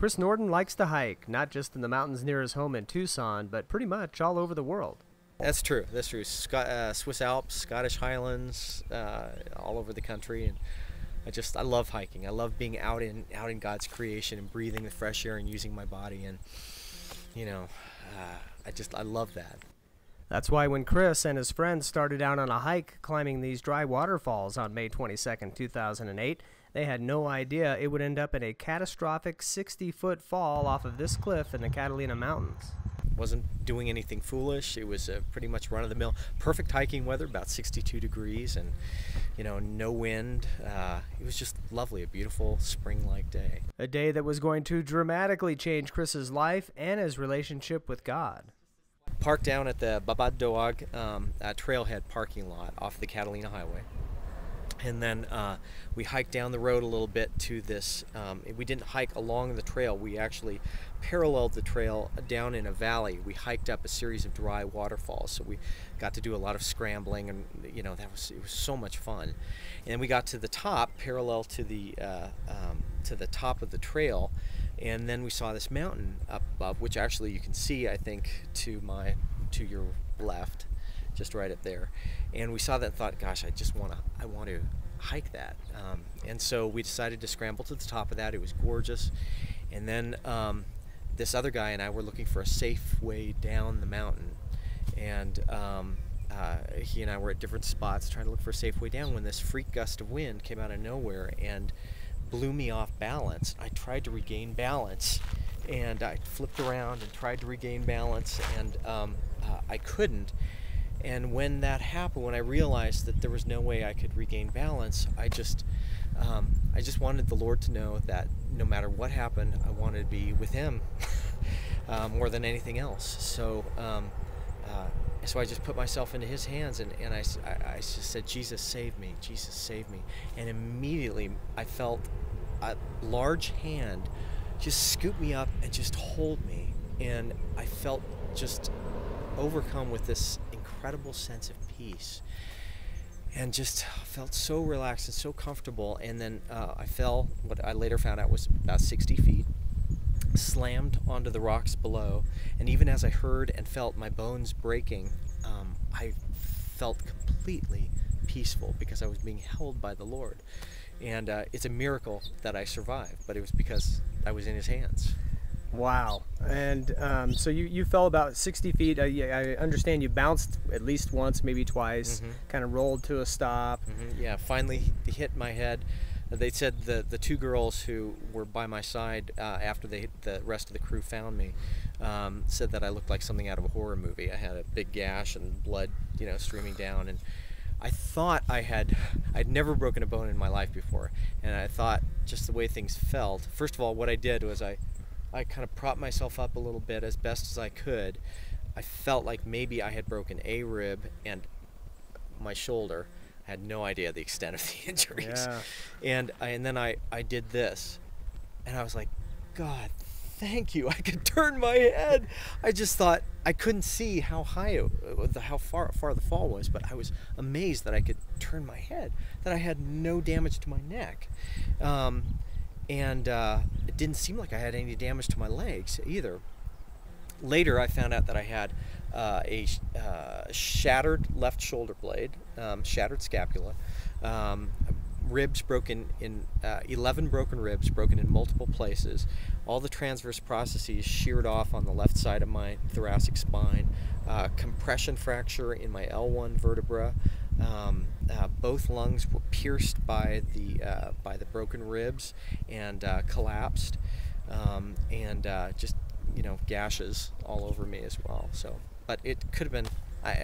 Chris Norden likes to hike, not just in the mountains near his home in Tucson, but pretty much all over the world. That's true. That's true. Swiss Alps, Scottish Highlands, all over the country, and I love hiking. I love being out in God's creation and breathing the fresh air and using my body, and I love that. That's why when Chris and his friends started out on a hike climbing these dry waterfalls on May 22nd, 2008, they had no idea it would end up in a catastrophic 60-foot fall off of this cliff in the Catalina Mountains. Wasn't doing anything foolish. It was pretty much run-of-the-mill, perfect hiking weather, about 62 degrees, and no wind. It was just lovely, a beautiful spring-like day. A day that was going to dramatically change Chris's life and his relationship with God. Parked down at the Babad Doag trailhead parking lot off the Catalina Highway. And then we hiked down the road a little bit to this. We didn't hike along the trail. We actually paralleled the trail down in a valley. We hiked up a series of dry waterfalls. So we got to do a lot of scrambling, and it was so much fun. And we got to the top, parallel to the top of the trail, and then we saw this mountain up above, which actually you can see, I think, to your left, just right up there. And we saw that and thought, gosh, I want to hike that. And so we decided to scramble to the top of that. It was gorgeous. And then this other guy and I were looking for a safe way down the mountain. And he and I were at different spots trying to look for a safe way down when this freak gust of wind came out of nowhere and blew me off balance. I tried to regain balance, and I flipped around and tried to regain balance, and I couldn't. And when that happened, when I realized that there was no way I could regain balance, I just wanted the Lord to know that no matter what happened, I wanted to be with Him more than anything else. So I just put myself into His hands, and I just said, Jesus, save me. Jesus, save me. And immediately I felt a large hand just scoop me up and just hold me. And I felt just overcome with this incredible sense of peace, and just felt so relaxed and so comfortable. And then I fell, what I later found out was about 60 feet, slammed onto the rocks below, and even as I heard and felt my bones breaking, I felt completely peaceful because I was being held by the Lord. And it's a miracle that I survived, but it was because I was in His hands. Wow. And so you fell about 60 feet. I understand you bounced at least once, maybe twice, kind of rolled to a stop. Yeah, finally hit my head. They said the two girls who were by my side after the rest of the crew found me said that I looked like something out of a horror movie. I had a big gash and blood, streaming down, and I thought I'd never broken a bone in my life before, and I thought just the way things felt. First of all, what I did was I kind of propped myself up a little bit as best as I could. I felt like maybe I had broken a rib and my shoulder. I had no idea the extent of the injuries. Yeah. And then I did this, and I was like, God, thank you. I could turn my head. I just thought I couldn't see how high, how far the fall was, but I was amazed that I could turn my head, that I had no damage to my neck. And it didn't seem like I had any damage to my legs either. Later, I found out that I had a shattered left shoulder blade, shattered scapula, ribs broken in 11 broken ribs, broken in multiple places. All the transverse processes sheared off on the left side of my thoracic spine. Compression fracture in my L1 vertebra. Both lungs were pierced by the broken ribs and collapsed, and just gashes all over me as well. So, but it could have been.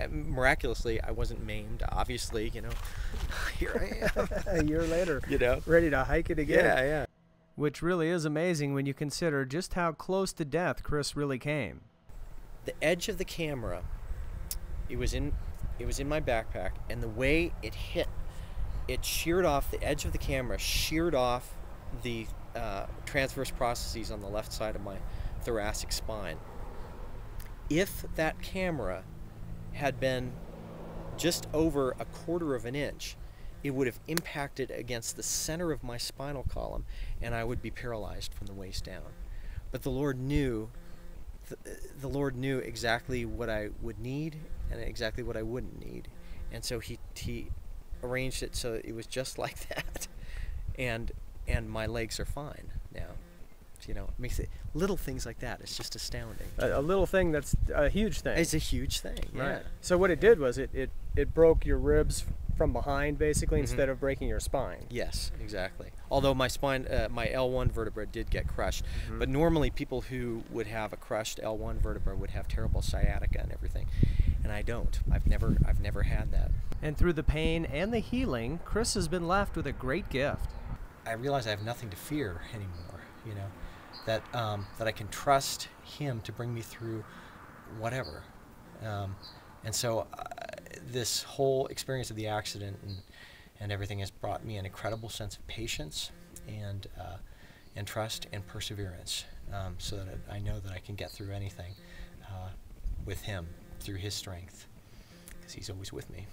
Miraculously, I wasn't maimed. Obviously, here I am. A year later, ready to hike it again. Yeah. Which really is amazing when you consider just how close to death Chris really came. The edge of the camera, it was in my backpack, and the way it hit, it sheared off the edge of the camera, sheared off the transverse processes on the left side of my thoracic spine. If that camera had been just over 1/4 of an inch, it would have impacted against the center of my spinal column, and I would be paralyzed from the waist down. but the Lord knew. The Lord knew exactly what I would need and exactly what I wouldn't need, and so He arranged it so it was just like that, and my legs are fine now. You know, it makes it little things like that. It's just astounding. A little thing that's a huge thing. It's a huge thing. Yeah. Right. So what it did was it broke your ribs from behind, basically, Mm-hmm. instead of breaking your spine. Yes, exactly. Although my spine, my L1 vertebra did get crushed, Mm-hmm. but normally people who would have a crushed L1 vertebra would have terrible sciatica and everything, and I don't. I've never had that. And through the pain and the healing, Chris has been left with a great gift. I realize I have nothing to fear anymore. You know, that I can trust Him to bring me through whatever. And so this whole experience of the accident and everything has brought me an incredible sense of patience and trust and perseverance, so that I know that I can get through anything with Him through His strength, because He's always with me.